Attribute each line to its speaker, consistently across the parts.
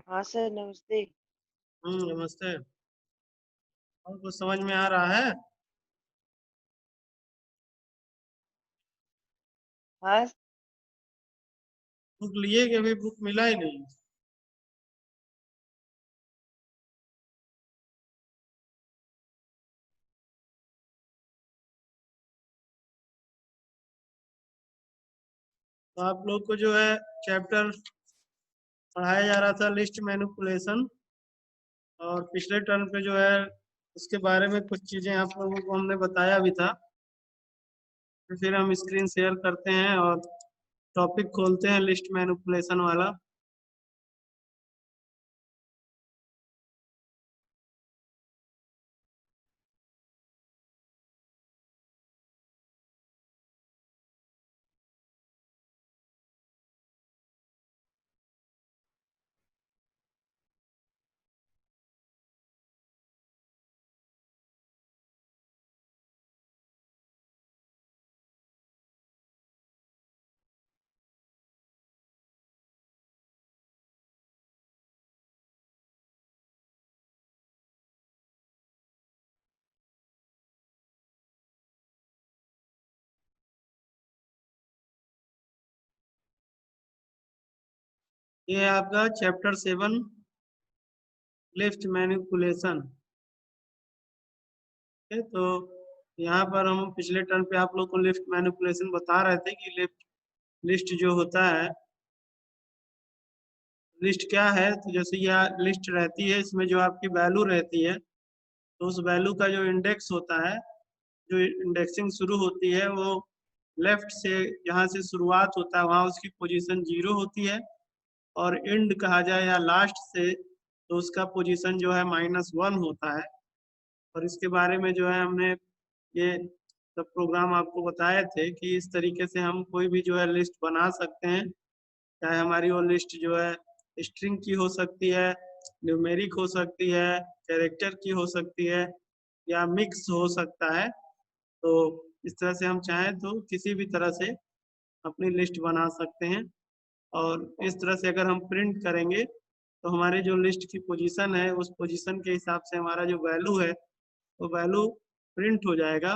Speaker 1: हाँ सर, नमस्ते।
Speaker 2: नमस्ते। और कुछ समझ में आ रहा है?
Speaker 1: हाँ।
Speaker 2: बुक लिए कि अभी बुक मिला ही नहीं? तो आप लोग को जो है चैप्टर पढ़ाया जा रहा था लिस्ट मैनिपुलेशन, और पिछले टर्म पे जो है उसके बारे में कुछ चीजें आप लोगों को हमने बताया भी था। तो फिर हम स्क्रीन शेयर करते हैं और टॉपिक खोलते हैं लिस्ट मैनिपुलेशन वाला। ये है आपका चैप्टर 7 लिस्ट मैनिपुलेशन। तो यहाँ पर हम पिछले टर्म पे आप लोग को लिस्ट मैनिपुलेशन बता रहे थे कि लिस्ट जो होता है, लिस्ट क्या है। तो जैसे यह लिस्ट रहती है, इसमें जो आपकी वैल्यू रहती है, तो उस वैल्यू का जो इंडेक्स होता है, जो इंडेक्सिंग शुरू होती है, वो लेफ्ट से जहाँ से शुरुआत होता है वहाँ उसकी पोजीशन 0 होती है, और एंड कहा जाए या लास्ट से तो उसका पोजीशन जो है -1 होता है। और इसके बारे में जो है हमने ये सब प्रोग्राम आपको बताए थे कि इस तरीके से हम कोई भी जो है लिस्ट बना सकते हैं। चाहे हमारी वो लिस्ट जो है स्ट्रिंग की हो सकती है, न्यूमेरिक हो सकती है, कैरेक्टर की हो सकती है, या मिक्स हो सकता है। तो इस तरह से हम चाहें तो किसी भी तरह से अपनी लिस्ट बना सकते हैं। और इस तरह से अगर हम प्रिंट करेंगे तो हमारे जो लिस्ट की पोजीशन है, उस पोजीशन के हिसाब से हमारा जो वैल्यू है वो वैल्यू प्रिंट हो जाएगा।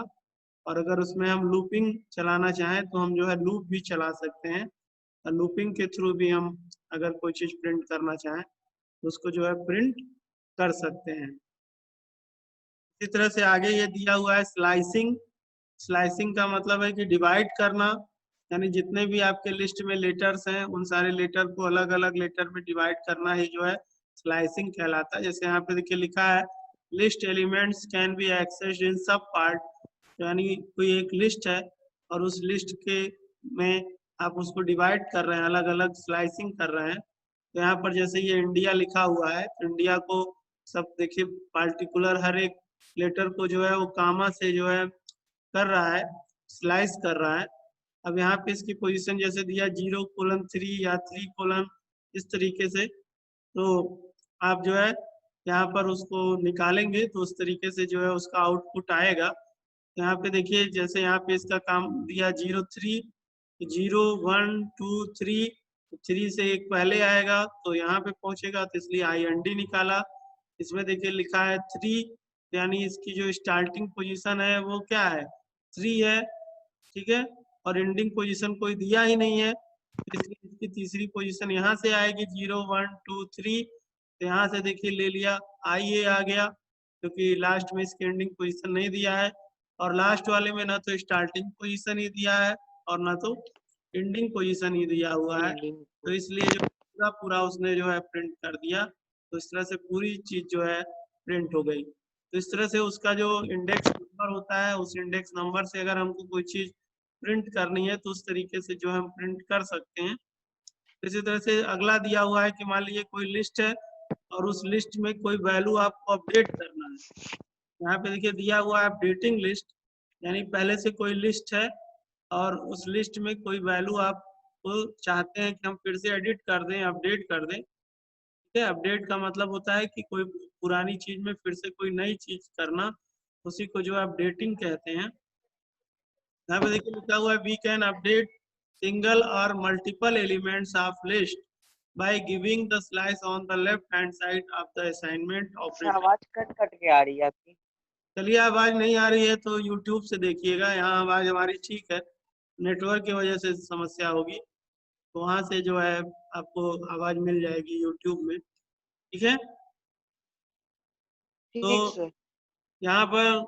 Speaker 2: और अगर उसमें हम लूपिंग चलाना चाहें तो हम जो है लूप भी चला सकते हैं। और लूपिंग के थ्रू भी हम अगर कोई चीज प्रिंट करना चाहें तो उसको जो है प्रिंट कर सकते हैं। इसी तरह से आगे ये दिया हुआ है स्लाइसिंग। स्लाइसिंग का मतलब है कि डिवाइड करना, यानी जितने भी आपके लिस्ट में लेटर्स हैं उन सारे लेटर को अलग अलग लेटर में डिवाइड करना ही जो है स्लाइसिंग कहलाता है। जैसे यहाँ पे देखिए लिखा है, list elements can be accessed in sub part. यानी कोई एक लिस्ट है और उस लिस्ट के में आप उसको डिवाइड कर रहे हैं, अलग अलग स्लाइसिंग कर रहे हैं। तो यहाँ पर जैसे ये इंडिया लिखा हुआ है, तो इंडिया को सब देखिए पार्टिकुलर हर एक लेटर को जो है वो कामा से जो है कर रहा है, स्लाइस कर रहा है। अब यहाँ पे इसकी पोजीशन जैसे दिया 0:3 या 3 इस तरीके से, तो आप जो है यहाँ पर उसको निकालेंगे तो उस तरीके से जो है उसका आउटपुट आएगा। यहाँ पे देखिए जैसे यहाँ पे इसका काम दिया 0:3, 0 1 2 3, 3 से एक पहले आएगा तो यहाँ पे पहुंचेगा, तो इसलिए IND निकाला। इसमें देखिए लिखा है 3, यानी इसकी जो स्टार्टिंग पोजीशन है वो क्या है, 3 है। ठीक है। और एंडिंग पोजीशन कोई दिया ही नहीं है, इसलिए इसकी तीसरी पोजीशन यहाँ से आएगी 0 1 2 3। तो यहाँ से देखिए ले लिया, IA आ गया, क्योंकि लास्ट में इसकी एंडिंग पोजीशन नहीं दिया है। और लास्ट वाले में ना तो स्टार्टिंग पोजीशन ही दिया है और ना तो एंडिंग पोजीशन ही दिया हुआ है।
Speaker 1: एंडिंग
Speaker 2: तो इसलिए जो पूरा पूरा उसने जो है प्रिंट कर दिया। तो इस तरह से पूरी चीज जो है प्रिंट हो गई। तो इस तरह से उसका जो इंडेक्स नंबर होता है, उस इंडेक्स नंबर से अगर हमको कोई चीज प्रिंट करनी है तो उस तरीके से जो हम प्रिंट कर सकते हैं। इसी तरह से अगला दिया हुआ है कि मान लीजिए कोई लिस्ट है और उस लिस्ट में कोई वैल्यू आपको अपडेट करना है। यहाँ पे देखिए दिया हुआ है अपडेटिंग लिस्ट, यानी पहले से कोई लिस्ट है और उस लिस्ट में कोई वैल्यू आप चाहते हैं कि हम फिर से एडिट कर दें, अपडेट कर दें। ठीक है। अपडेट का मतलब होता है कि कोई पुरानी चीज में फिर से कोई नई चीज करना, उसी को जो है अपडेटिंग कहते हैं। यहाँ पे देखिए लिखा हुआ है, वी कैन अपडेट सिंगल और multiple elements of list. by giving the slice on the left hand side of the assignment
Speaker 1: अच्छा,
Speaker 2: operator.
Speaker 1: आवाज कट कट के आ रही है आपकी।
Speaker 2: चलिए, आवाज नहीं आ रही है तो YouTube से देखिएगा, यहाँ आवाज हमारी ठीक है, नेटवर्क की वजह से समस्या होगी, तो वहां से जो है आपको आवाज मिल जाएगी YouTube में, ठीक है। तो
Speaker 1: ठीक सर।
Speaker 2: यहाँ पर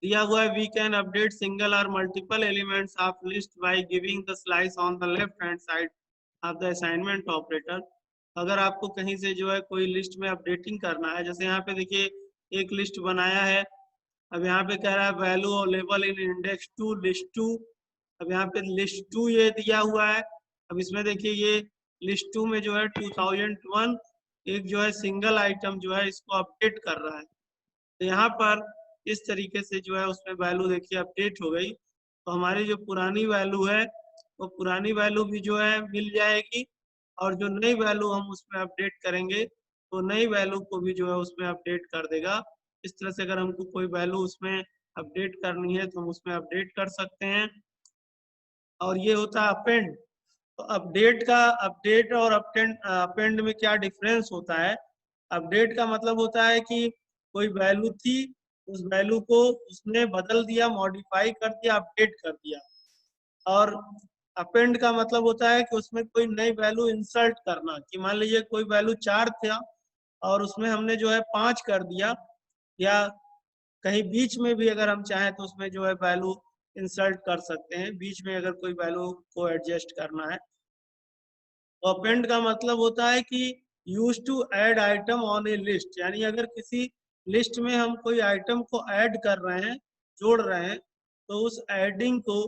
Speaker 2: दिया हुआ है, वी कैन अपडेट सिंगल और multiple elements of list by giving the slice on the left hand side of the assignment operator. अगर आपको कहीं से जो है कोई लिस्ट में अपडेटिंग करना है, जैसे यहाँ पे देखिए एक लिस्ट बनाया है, अब यहाँ पे कह रहा है value available in index two list two. अब यहाँ पे लिस्ट टू ये दिया हुआ है, अब इसमें देखिए ये लिस्ट टू में जो है 2001 एक जो है सिंगल आइटम जो है इसको अपडेट कर रहा है। तो यहाँ पर इस तरीके से जो है उसमें वैल्यू देखिए अपडेट हो गई, तो हमारी जो पुरानी वैल्यू है वो पुरानी वैल्यू भी जो है मिल जाएगी, और जो नई वैल्यू हम उसमें अपडेट करेंगे तो नई वैल्यू को भी जो है उसमें अपडेट कर देगा। इस तरह से अगर हमको कोई वैल्यू उसमें अपडेट करनी है तो हम उसमें अपडेट कर सकते हैं। और ये होता है अपेंड। तो अपडेट और अपेंड में क्या डिफरेंस होता है? अपडेट का मतलब होता है कि कोई वैल्यू थी, उस वैल्यू को उसने बदल दिया, मॉडिफाई कर दिया, अपडेट कर दिया। और अपेंड का मतलब होता है कि उसमें कोई नई वैल्यू इंसर्ट करना, कि मान लीजिए कोई वैल्यू 4 था और उसमें हमने जो है 5 कर दिया, या कहीं बीच में भी अगर हम चाहें तो उसमें जो है वैल्यू इंसर्ट कर सकते हैं, बीच में अगर कोई वैल्यू को एडजस्ट करना है। अपेंड का मतलब होता है कि use to add item on a list, यानी अगर किसी लिस्ट में हम कोई आइटम को ऐड कर रहे हैं, जोड़ रहे हैं, तो उस एडिंग को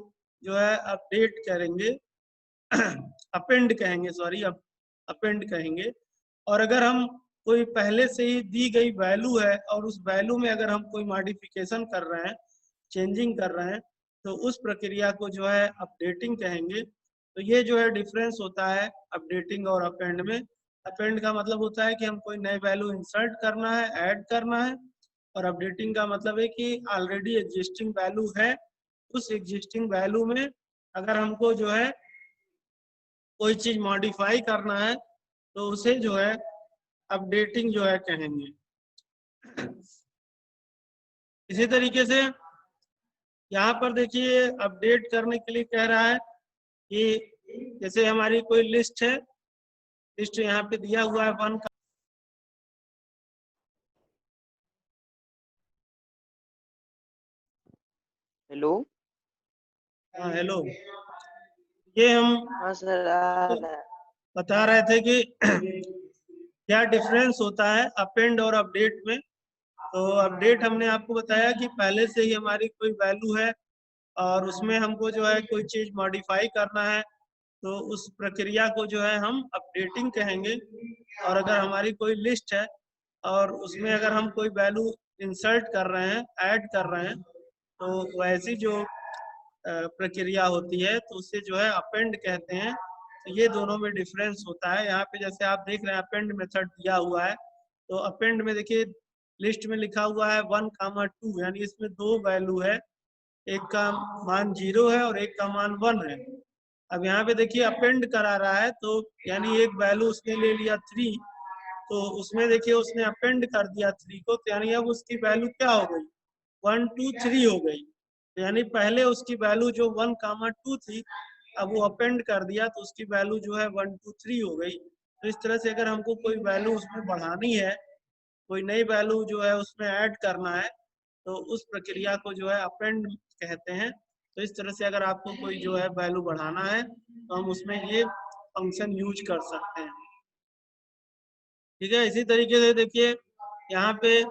Speaker 2: जो है अपडेट करेंगे, अपेंड कहेंगे, सॉरी अपेंड कहेंगे। और अगर हम कोई पहले से ही दी गई वैल्यू है और उस वैल्यू में अगर हम कोई मॉडिफिकेशन कर रहे हैं, चेंजिंग कर रहे हैं, तो उस प्रक्रिया को जो है अपडेटिंग कहेंगे। तो ये जो है डिफरेंस होता है अपडेटिंग और अपेंड में। अपेंड का मतलब होता है कि हम कोई नई वैल्यू इंसर्ट करना है, ऐड करना है, और अपडेटिंग का मतलब है कि ऑलरेडी एग्जिस्टिंग वैल्यू है, उस एग्जिस्टिंग वैल्यू में अगर हमको जो है कोई चीज मॉडिफाई करना है तो उसे जो है अपडेटिंग जो है कहेंगे। इसी तरीके से यहाँ पर देखिए अपडेट करने के लिए कह रहा है कि जैसे हमारी कोई लिस्ट है, लिस्ट यहाँ पे दिया हुआ है 1 का।
Speaker 1: हेलो।
Speaker 2: हाँ हेलो, ये हम
Speaker 1: हाँ सर, आ रहा है।
Speaker 2: बता रहे थे कि क्या डिफरेंस होता है अपेंड और अपडेट में। तो अपडेट हमने आपको बताया कि पहले से ही हमारी कोई वैल्यू है और उसमें हमको जो है कोई चीज मॉडिफाई करना है, तो उस प्रक्रिया को जो है हम अपडेटिंग कहेंगे। और अगर हमारी कोई लिस्ट है और उसमें अगर हम कोई वैल्यू इंसर्ट कर रहे हैं, ऐड कर रहे हैं, तो वैसी जो प्रक्रिया होती है तो उसे जो है अपेंड कहते हैं। तो ये दोनों में डिफरेंस होता है। यहाँ पे जैसे आप देख रहे हैं अपेंड मेथड दिया हुआ है, तो अपेंड में देखिए लिस्ट में लिखा हुआ है 1,2, यानी इसमें 2 वैल्यू है, एक का मान 0 है और एक का मान 1 है। अब यहाँ पे देखिए अपेंड करा रहा है, तो यानी एक वैल्यू उसने ले लिया 3, तो उसमें देखिए उसने अपेंड कर दिया 3 को, तो यानी अब उसकी वैल्यू क्या हो गई, 1 2 3 हो गई। तो यानी पहले उसकी वैल्यू जो 1,2 थी, अब वो अपेंड कर दिया तो उसकी वैल्यू जो है 1 2 3 हो गई। तो इस तरह से अगर हमको कोई वैल्यू उसमें बढ़ानी है, कोई नई वैल्यू जो है उसमें ऐड करना है, तो उस प्रक्रिया को जो है अपेंड कहते हैं। तो इस तरह से अगर आपको कोई जो है वैल्यू बढ़ाना है तो हम उसमें ये फंक्शन यूज कर सकते हैं, ठीक है। इसी तरीके से देखिए यहाँ पे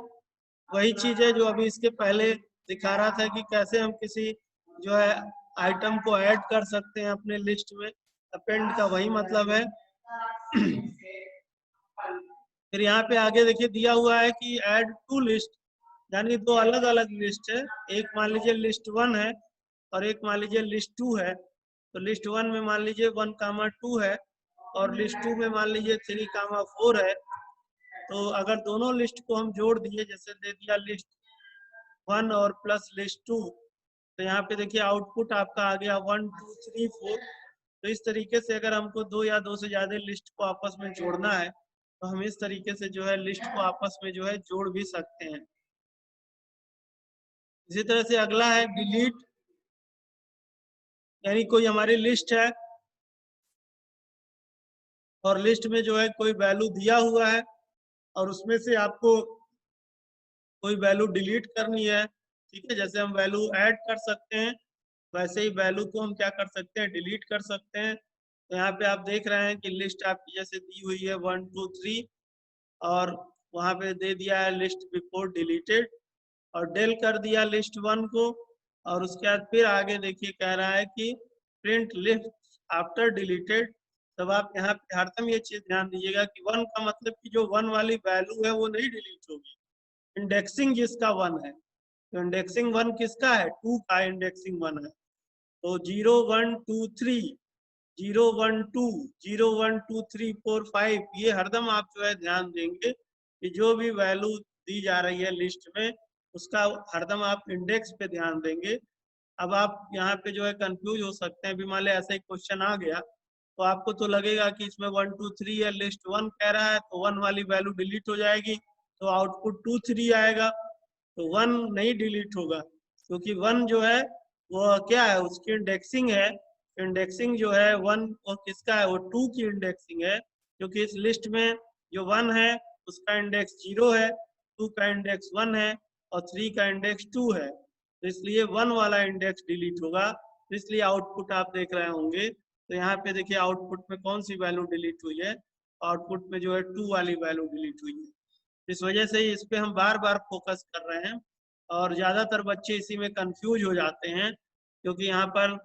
Speaker 2: वही चीज है जो अभी इसके पहले दिखा रहा था कि कैसे हम किसी जो है आइटम को ऐड कर सकते हैं अपने लिस्ट में। अपेंड का वही मतलब है। फिर यहाँ पे आगे देखिए दिया हुआ है कि ऐड टू लिस्ट, यानी 2 अलग अलग लिस्ट है। एक मान लीजिए लिस्ट 1 है और एक मान लीजिए लिस्ट 2 है। तो लिस्ट 1 में मान लीजिए 1,2 है और लिस्ट 2 में मान लीजिए 3,4 है। तो अगर दोनों लिस्ट को हम जोड़ दिए, जैसे दे दिया लिस्ट 1 और प्लस लिस्ट 2, तो यहाँ पे देखिए आउटपुट आपका आ गया 1 2 3 4। तो इस तरीके से अगर हमको 2 या 2 से ज्यादा लिस्ट को आपस में जोड़ना है तो हम इस तरीके से जो है लिस्ट को आपस में जो है जोड़ भी सकते हैं। इसी तरह से अगला है डिलीट, यानी कोई हमारी लिस्ट है और लिस्ट में जो है कोई वैल्यू दिया हुआ है और उसमें से आपको कोई वैल्यू डिलीट करनी है, ठीक है। जैसे हम वैल्यू ऐड कर सकते हैं वैसे ही वैल्यू को हम क्या कर सकते हैं, डिलीट कर सकते हैं। तो यहाँ पे आप देख रहे हैं कि लिस्ट आपकी जैसे दी हुई है 1 2 3 और वहां पे दे दिया है लिस्ट बिफोर डिलीटेड और डेल कर दिया लिस्ट 1 को और उसके बाद फिर आगे देखिए कह रहा है कि प्रिंट लिस्ट आफ्टर डिलीटेड। तब आप यहाँ पे हरदम ये चीज ध्यान दीजिएगा कि 1 का मतलब कि जो 1 वाली वैल्यू है वो नहीं डिलीट होगी, इंडेक्सिंग जिसका 1 है। तो इंडेक्सिंग 1 किसका है, 2 का इंडेक्सिंग 1 है। तो 0 1 2 3 0 1 2 0 1 2 3 4 5 ये हरदम आप जो है ध्यान देंगे कि जो भी वैल्यू दी जा रही है लिस्ट में उसका हरदम आप इंडेक्स पे ध्यान देंगे। अब आप यहाँ पे जो है कंफ्यूज हो सकते हैं, भी मान लो ऐसा ही क्वेश्चन आ गया तो आपको तो लगेगा कि इसमें 1 2 3 है, लिस्ट 1 कह रहा है तो 1 वाली वैल्यू डिलीट हो जाएगी तो आउटपुट 2 3 आएगा। तो 1 नहीं डिलीट होगा क्योंकि 1 जो है वो क्या है, उसकी इंडेक्सिंग है। इंडेक्सिंग जो है 1 वो किसका है, वो 2 की इंडेक्सिंग है क्योंकि इस लिस्ट में जो 1 है उसका इंडेक्स 0 है, 2 का इंडेक्स 1 है और 3 का इंडेक्स 2 है। तो इसलिए 1 वाला इंडेक्स डिलीट होगा। तो इसलिए आउटपुट आप देख रहे होंगे तो यहाँ पे देखिए आउटपुट में कौन सी वैल्यू डिलीट हुई है, आउटपुट में जो है 2 वाली वैल्यू डिलीट हुई है। इस वजह से इस पे हम बार बार फोकस कर रहे हैं और ज्यादातर बच्चे इसी में कंफ्यूज हो जाते हैं क्योंकि यहाँ पर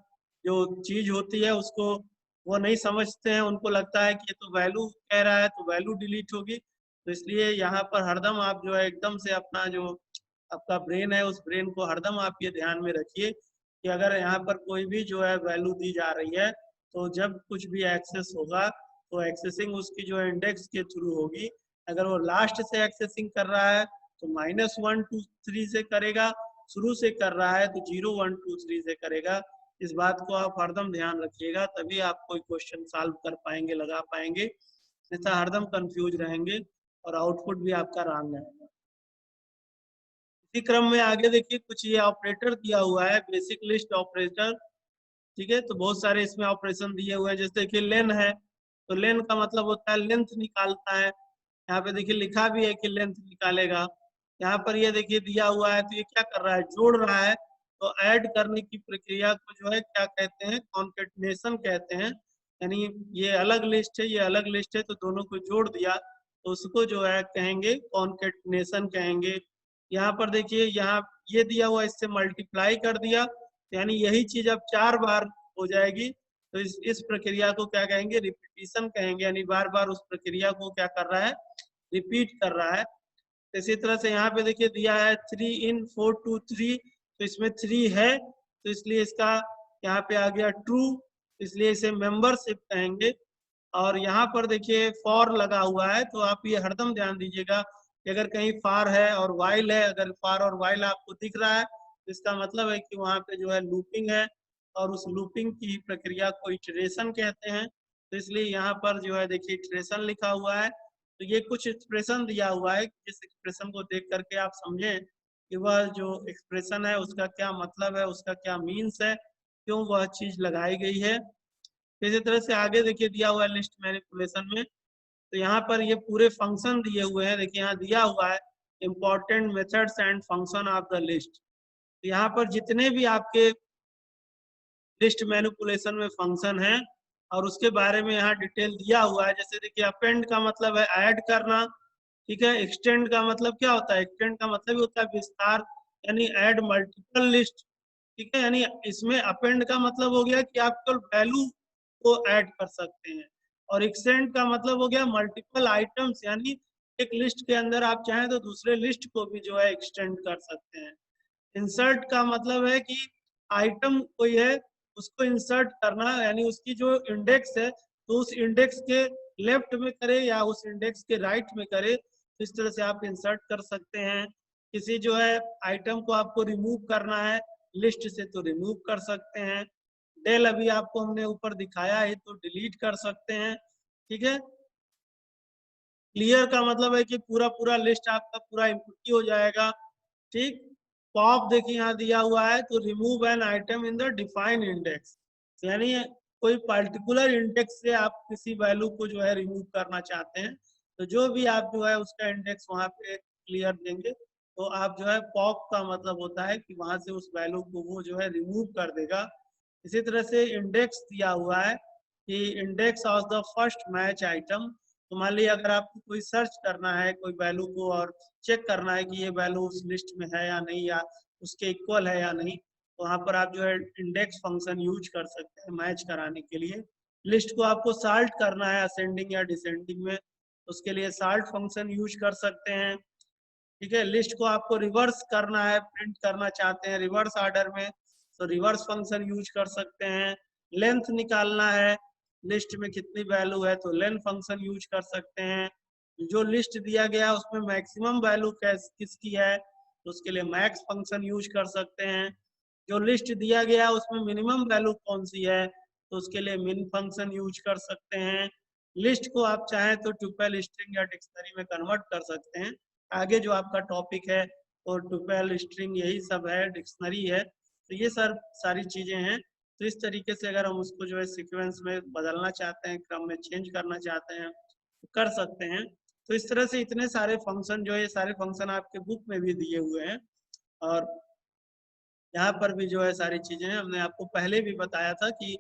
Speaker 2: जो चीज होती है उसको वो नहीं समझते हैं, उनको लगता है कि ये तो वैल्यू कह रहा है तो वैल्यू डिलीट होगी। तो इसलिए यहाँ पर हरदम आप जो है एकदम से अपना जो आपका ब्रेन है उस ब्रेन को हरदम आप ये ध्यान में रखिए कि अगर यहाँ पर कोई भी जो है वैल्यू दी जा रही है तो जब कुछ भी एक्सेस होगा तो एक्सेसिंग उसकी जो है इंडेक्स के थ्रू होगी। अगर वो लास्ट से एक्सेसिंग कर रहा है तो -1 2 3 से करेगा, शुरू से कर रहा है तो 0 1 2 3 से करेगा। इस बात को आप हरदम ध्यान रखिएगा तभी आप कोई क्वेश्चन सॉल्व कर पाएंगे, लगा पाएंगे। ऐसा हरदम कंफ्यूज रहेंगे और आउटपुट भी आपका रॉन्ग आएगा। इसी क्रम में आगे देखिए कुछ ये ऑपरेटर दिया हुआ है, बेसिक लिस्ट ऑपरेटर, ठीक है। तो बहुत सारे इसमें ऑपरेशन दिए हुए हैं, जैसे देखिए लेन है तो लेन का मतलब होता है लेंथ निकालता है। यहाँ पे देखिए लिखा भी है कि लेंथ निकालेगा। यहाँ पर ये देखिए दिया हुआ है तो ये क्या कर रहा है, जोड़ रहा है। तो ऐड करने की प्रक्रिया को जो है क्या कहते हैं, कॉन्केटिनेशन कहते हैं। यानी ये अलग लिस्ट है ये अलग लिस्ट है तो दोनों को जोड़ दिया तो उसको जो है कहेंगे कॉन्केटिनेशन कहेंगे। यहाँ पर देखिए यहाँ ये दिया हुआ इससे मल्टीप्लाई कर दिया यानी यही चीज अब 4 बार हो जाएगी तो इस प्रक्रिया को क्या कहेंगे, रिपीटिशन कहेंगे। यानी बार बार उस प्रक्रिया को क्या कर रहा है, रिपीट कर रहा है। इसी तरह से यहाँ पे देखिए दिया है 3 in 4 2 3 तो इसमें 3 है तो इसलिए इसका यहाँ पे आ गया ट्रू, इसलिए इसे मेंबरशिप कहेंगे। और यहाँ पर देखिए फॉर लगा हुआ है तो आप ये हरदम ध्यान दीजिएगा कि अगर कहीं फार है और वाइल है, अगर फार और वाइल आपको दिख रहा है तो इसका मतलब है कि वहाँ पे जो है लूपिंग है और उस लूपिंग की प्रक्रिया को इटरेशन कहते हैं। तो इसलिए यहाँ पर जो है देखिए इटरेशन लिखा हुआ है। तो ये कुछ एक्सप्रेशन दिया हुआ है, जिस एक्सप्रेशन को देख करके आप समझें कि वह जो एक्सप्रेशन है उसका क्या मतलब है, उसका क्या मीन्स है, क्यों वह चीज लगाई गई है। इसी तरह से आगे देखिए दिया हुआ है लिस्ट मैनिपुलेशन में तो यहाँ पर ये पूरे फंक्शन दिए हुए हैं। देखिए यहाँ दिया हुआ है important methods and function of the list. तो यहाँ पर जितने भी आपके लिस्ट मैनिपुलेशन में फंक्शन है और उसके बारे में यहाँ डिटेल दिया हुआ है। जैसे देखिए अपेंड का मतलब है ऐड करना, ठीक है। एक्सटेंड का मतलब क्या होता है, एक्सटेंड का मतलब होता है विस्तार, यानी ऐड मल्टीपल लिस्ट, ठीक है। यानी इसमें अपेंड का मतलब हो गया कि आप केवल वैल्यू को ऐड कर सकते हैं और एक्सटेंड का मतलब हो गया मल्टीपल आइटम्स, यानी एक लिस्ट के अंदर आप चाहें तो दूसरे लिस्ट को भी जो है एक्सटेंड कर सकते हैं। इंसर्ट का मतलब है कि आइटम कोई है उसको इंसर्ट करना, यानी उसकी जो इंडेक्स है तो उस इंडेक्स के लेफ्ट में करे या उस इंडेक्स के राइट में करे, तो इस तरह से आप इंसर्ट कर सकते हैं। किसी जो है आइटम को आपको रिमूव करना है लिस्ट से तो रिमूव कर सकते हैं। डेल अभी आपको हमने ऊपर दिखाया है तो डिलीट कर सकते हैं, ठीक है। क्लियर का मतलब है कि पूरा पूरा लिस्ट आपका पूरा इनपुट हो जाएगा, ठीक। पॉप देखिए यहाँ दिया हुआ है, तो remove an item in the define index, यानी कोई पर्टिकुलर इंडेक्स से आप किसी वैल्यू को जो है रिमूव करना चाहते हैं, तो जो भी आप जो है उसका इंडेक्स वहां पे क्लियर देंगे, तो आप जो है पॉप का मतलब होता है कि वहां से उस वैल्यू को वो जो है रिमूव कर देगा। इसी तरह से इंडेक्स दिया हुआ है कि index of the first match item, तो मान लीजिए अगर आपको कोई सर्च करना है कोई वैल्यू को और चेक करना है कि ये वैल्यू उस लिस्ट में है या नहीं, या उसके इक्वल है या नहीं, तो वहाँ पर आप जो है इंडेक्स फंक्शन यूज कर सकते हैं मैच कराने के लिए। लिस्ट को आपको साल्ट करना है असेंडिंग या डिसेंडिंग में, उसके लिए साल्ट फंक्शन यूज कर सकते हैं, ठीक है। लिस्ट को आपको रिवर्स करना है, प्रिंट करना चाहते हैं रिवर्स ऑर्डर में, तो रिवर्स फंक्शन यूज कर सकते हैं। लेंथ निकालना है लिस्ट में कितनी वैल्यू है, तो लेंथ फंक्शन यूज कर सकते हैं। जो लिस्ट दिया गया उसमें मैक्सिमम वैल्यू किसकी है, तो उसके लिए मैक्स फंक्शन यूज कर सकते हैं। जो लिस्ट दिया गया उसमें मिनिमम वैल्यू कौन सी है, तो उसके लिए मिन फंक्शन यूज कर सकते हैं। लिस्ट को आप चाहें तो ट्यूपल, स्ट्रिंग या डिक्शनरी में कन्वर्ट कर सकते हैं। आगे जो आपका टॉपिक है और ट्यूपल, स्ट्रिंग यही सब है, डिक्शनरी है, तो ये सारी चीजें हैं। तो इस तरीके से अगर हम उसको जो है सीक्वेंस में बदलना चाहते हैं, क्रम में चेंज करना चाहते हैं, तो कर सकते हैं। तो इस तरह से इतने सारे फंक्शन जो है, ये सारे फंक्शन आपके बुक में भी दिए हुए हैं, और यहाँ पर भी जो है सारी चीजें हैं। हमने आपको पहले भी बताया था कि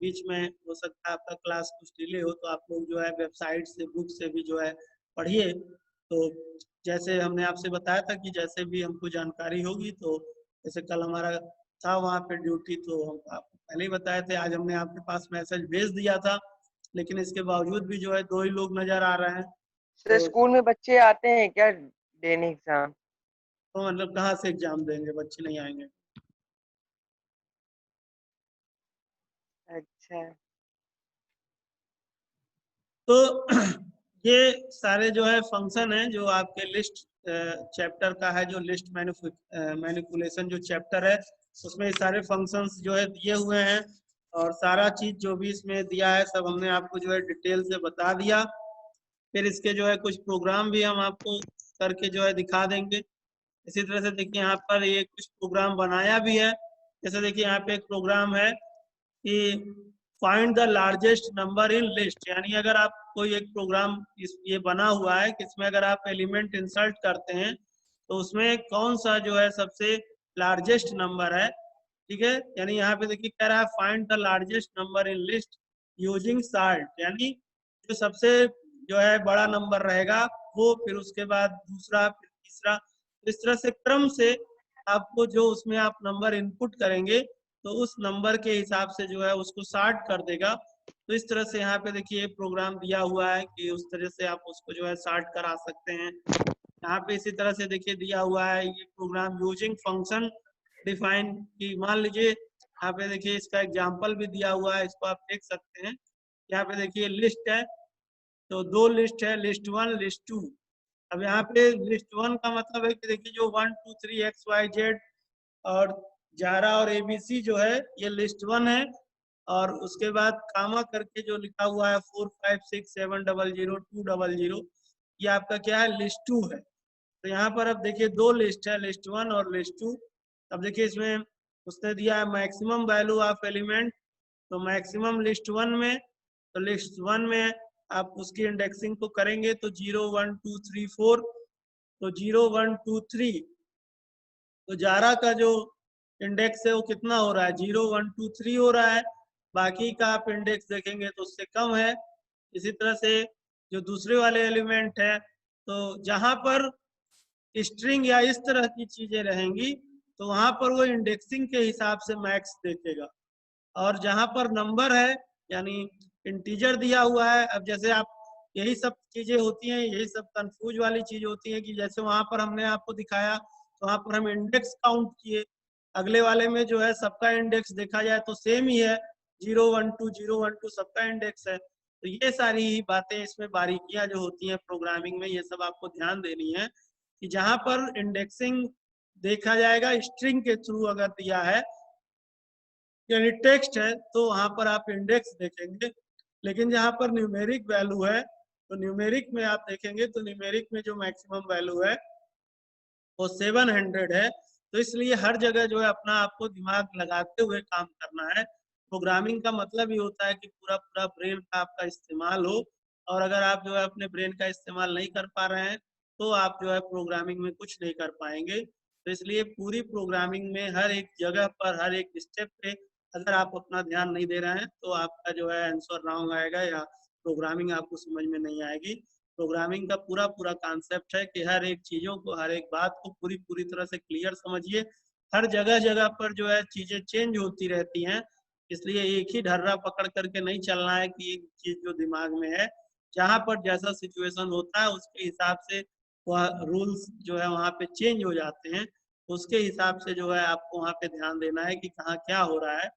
Speaker 2: बीच में हो सकता है आपका क्लास कुछ डिले हो, तो आप लोग जो है वेबसाइट से, बुक से भी जो है पढ़िए। तो जैसे हमने आपसे बताया था कि जैसे भी हमको जानकारी होगी, तो जैसे कल हमारा था वहाँ पे ड्यूटी, तो हम आपको पहले ही बताए थे। आज हमने आपके पास मैसेज भेज दिया था, लेकिन इसके बावजूद भी जो है 2 ही लोग नजर आ रहे हैं।
Speaker 1: सर
Speaker 2: तो
Speaker 1: स्कूल में बच्चे आते हैं क्या देने एग्जाम?
Speaker 2: मतलब कहाँ से एग्जाम देंगे, बच्चे नहीं आएंगे।
Speaker 1: अच्छा।
Speaker 2: तो ये सारे जो है फंक्शन है जो आपके लिस्ट चैप्टर का है, जो लिस्ट मैनिपुलेशन जो चैप्टर है, उसमें सारे फंक्शंस जो है दिए हुए हैं, और सारा चीज जो भी इसमें दिया है सब हमने आपको जो है डिटेल से बता दिया। फिर इसके जो है कुछ प्रोग्राम भी हम आपको करके जो है दिखा देंगे। इसी तरह से देखिए यहाँ पर ये कुछ प्रोग्राम बनाया भी है। जैसे देखिए यहाँ पे एक प्रोग्राम है कि find the largest number in list, यानी अगर आप कोई एक प्रोग्राम ये बना हुआ है कि इसमें अगर आप एलिमेंट इंसर्ट करते हैं, तो उसमें कौन सा जो है सबसे लार्जेस्ट नंबर है, ठीक है। यानी यहाँ पे देखिए कह रहा है find the largest number in list using salt, यानी जो सबसे जो है बड़ा नंबर रहेगा वो, फिर उसके बाद दूसरा, फिर तीसरा, इस तरह से क्रम से आपको जो उसमें आप नंबर इनपुट करेंगे, तो उस नंबर के हिसाब से जो है उसको सॉर्ट कर देगा। तो इस तरह से यहाँ पे देखिए प्रोग्राम दिया हुआ है कि उस तरह से आप उसको जो है सॉर्ट करा सकते हैं। यहाँ पे इसी तरह से देखिए दिया हुआ है ये प्रोग्राम यूजिंग फंक्शन डिफाइन, की मान लीजिए यहाँ पे देखिए इसका एग्जाम्पल भी दिया हुआ है, इसको आप देख सकते हैं। यहाँ पे देखिए लिस्ट है, तो 2 लिस्ट है, लिस्ट 1, लिस्ट 2। अब यहाँ पे लिस्ट 1 का मतलब है कि देखिए जो 1 2 3 XYZ और जारा और एबीसी जो है ये लिस्ट 1 है, और उसके बाद कामा करके जो लिखा हुआ है 4 5 6 7 0 0 2 0 0, ये आपका क्या है, लिस्ट 2 है। तो यहाँ पर अब देखिए 2 लिस्ट है, लिस्ट 1 और लिस्ट 2। अब देखिए इसमें उसने दिया है मैक्सिमम वैल्यू ऑफ एलिमेंट, तो मैक्सिमम लिस्ट 1 में, तो लिस्ट 1 में आप उसकी इंडेक्सिंग को करेंगे तो 0 1 2 3 4, तो 0 1 2 3, तो जारा का जो इंडेक्स है वो कितना हो रहा है, 0 1 2 3 हो रहा है। बाकी का आप इंडेक्स देखेंगे तो उससे कम है। इसी तरह से जो दूसरे वाले एलिमेंट है, तो जहां पर स्ट्रिंग या इस तरह की चीजें रहेंगी, तो वहां पर वो इंडेक्सिंग के हिसाब से मैक्स देखेगा। और जहां पर नंबर है, यानी इंटीजर दिया हुआ है, अब जैसे आप, यही सब चीजें होती हैं, यही सब कंफ्यूज वाली चीज होती है कि जैसे वहां पर हमने आपको दिखाया, तो वहां पर हम इंडेक्स काउंट किए, अगले वाले में जो है सबका इंडेक्स देखा जाए तो सेम ही है, 0 1 2 0 1 2 सबका इंडेक्स है। तो ये सारी ही बातें, इसमें बारीकियां जो होती हैं प्रोग्रामिंग में, ये सब आपको ध्यान देनी है कि जहां पर इंडेक्सिंग देखा जाएगा स्ट्रिंग के थ्रू अगर दिया है, यानी टेक्स्ट है तो वहां पर आप इंडेक्स देखेंगे, लेकिन जहां पर न्यूमेरिक वैल्यू है तो न्यूमेरिक में आप देखेंगे तो न्यूमेरिक में जो मैक्सिमम वैल्यू है वो 700 है। तो इसलिए हर जगह जो है अपना आपको दिमाग लगाते हुए काम करना है। प्रोग्रामिंग का मतलब ही होता है कि पूरा पूरा ब्रेन का आपका इस्तेमाल हो, और अगर आप जो है अपने ब्रेन का इस्तेमाल नहीं कर पा रहे हैं तो आप जो है प्रोग्रामिंग में कुछ नहीं कर पाएंगे। तो इसलिए पूरी प्रोग्रामिंग में हर एक जगह पर हर एक स्टेप पे अगर आप अपना ध्यान नहीं दे रहे हैं तो आपका जो है आंसर रॉन्ग आएगा या प्रोग्रामिंग आपको समझ में नहीं आएगी। प्रोग्रामिंग का पूरा पूरा कॉन्सेप्ट है कि हर एक चीजों को हर एक बात को पूरी पूरी तरह से क्लियर समझिए। हर जगह जगह पर जो है चीजें चेंज होती रहती हैं, इसलिए एक ही ढर्रा पकड़ करके नहीं चलना है कि एक चीज जो दिमाग में है जहाँ पर जैसा सिचुएशन होता है उसके हिसाब से वह रूल्स जो है वहाँ पे चेंज हो जाते हैं। उसके हिसाब से जो है आपको वहाँ पे ध्यान देना है कि कहाँ क्या हो रहा है।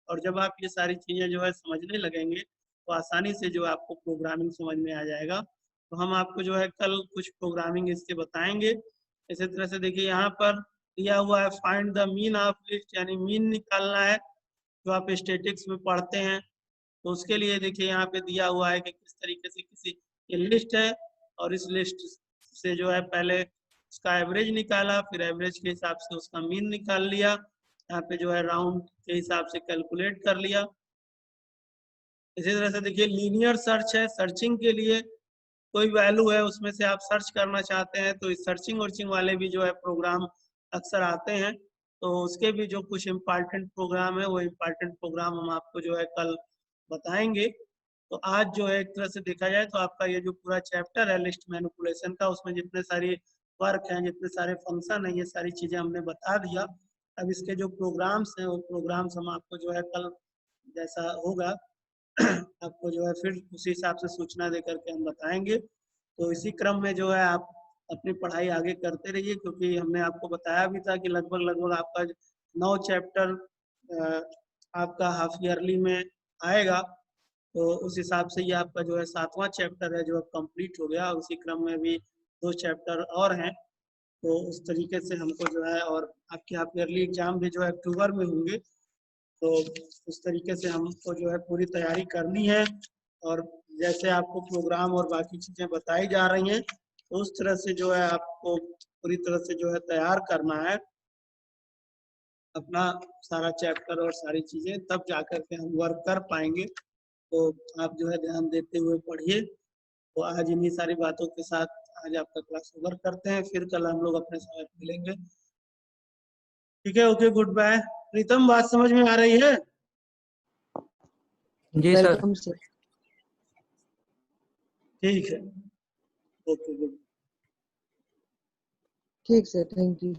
Speaker 2: और जब आप ये सारी चीजें जो है समझने लगेंगे तो आसानी से जो आपको प्रोग्रामिंग समझ में आ जाएगा। तो हम आपको जो है कल कुछ प्रोग्रामिंग इसके बताएंगे। इसी तरह से देखिए यहाँ पर दिया हुआ है find the mean of list, यानी मीन निकालना है जो आप स्टेटिक्स में पढ़ते हैं। तो उसके लिए देखिए यहाँ पे दिया हुआ है कि किस तरीके से किसी ये लिस्ट है और इस लिस्ट से जो है पहले उसका एवरेज निकाला, फिर एवरेज के हिसाब से उसका मीन निकाल लिया, यहाँ पे जो है राउंड के हिसाब से कैलकुलेट कर लिया। इसी तरह से देखिए लीनियर सर्च है, सर्चिंग के लिए कोई वैल्यू है उसमें से आप सर्च करना चाहते हैं तो इस सर्चिंग वर्चिंग वाले भी जो है प्रोग्राम अक्सर आते हैं। तो उसके भी जो कुछ इम्पॉर्टेंट प्रोग्राम है वो इम्पॉर्टेंट प्रोग्राम हम आपको जो है कल बताएंगे। तो आज जो है एक तरह से देखा जाए तो आपका ये जो पूरा चैप्टर है लिस्ट मैनिपुलेशन का, उसमें जितने सारी वर्क हैं जितने सारे फंक्शन हैं ये सारी चीजें हमने बता दिया। अब इसके जो प्रोग्राम्स हैं वो प्रोग्राम्स हम आपको जो है कल जैसा होगा आपको जो है फिर उसी हिसाब से सूचना दे करके हम बताएंगे। तो इसी क्रम में जो है आप अपनी पढ़ाई आगे करते रहिए, क्योंकि हमने आपको बताया भी था कि लगभग लगभग आपका 9 चैप्टर आपका हाफ ईयरली में आएगा। तो उस हिसाब से ये आपका जो है 7वां चैप्टर है जो अब कंप्लीट हो गया। उसी क्रम में भी 2 चैप्टर और हैं। तो उस तरीके से हमको जो है, और आपके हाफ ईयरली एग्जाम भी जो है अक्टूबर में होंगे, तो उस तरीके से हमको जो है पूरी तैयारी करनी है। और जैसे आपको प्रोग्राम और बाकी चीजें बताई जा रही हैं तो उस तरह से जो है आपको पूरी तरह से जो है तैयार करना है अपना सारा चैप्टर और सारी चीजें, तब जाकर के हम वर्क कर पाएंगे। तो आप जो है ध्यान देते हुए पढ़िए। तो आज इन्हीं सारी बातों के साथ आज आपका क्लास ओवर करते हैं, फिर कल हम लोग अपने समय मिलेंगे। ठीक है, ओके, गुड बाय। प्रीतम, बात समझ में आ रही है?
Speaker 3: जी सर।
Speaker 1: Welcome sir.
Speaker 2: ठीक है, ओके, गुड।
Speaker 1: ठीक सर, थैंक यू।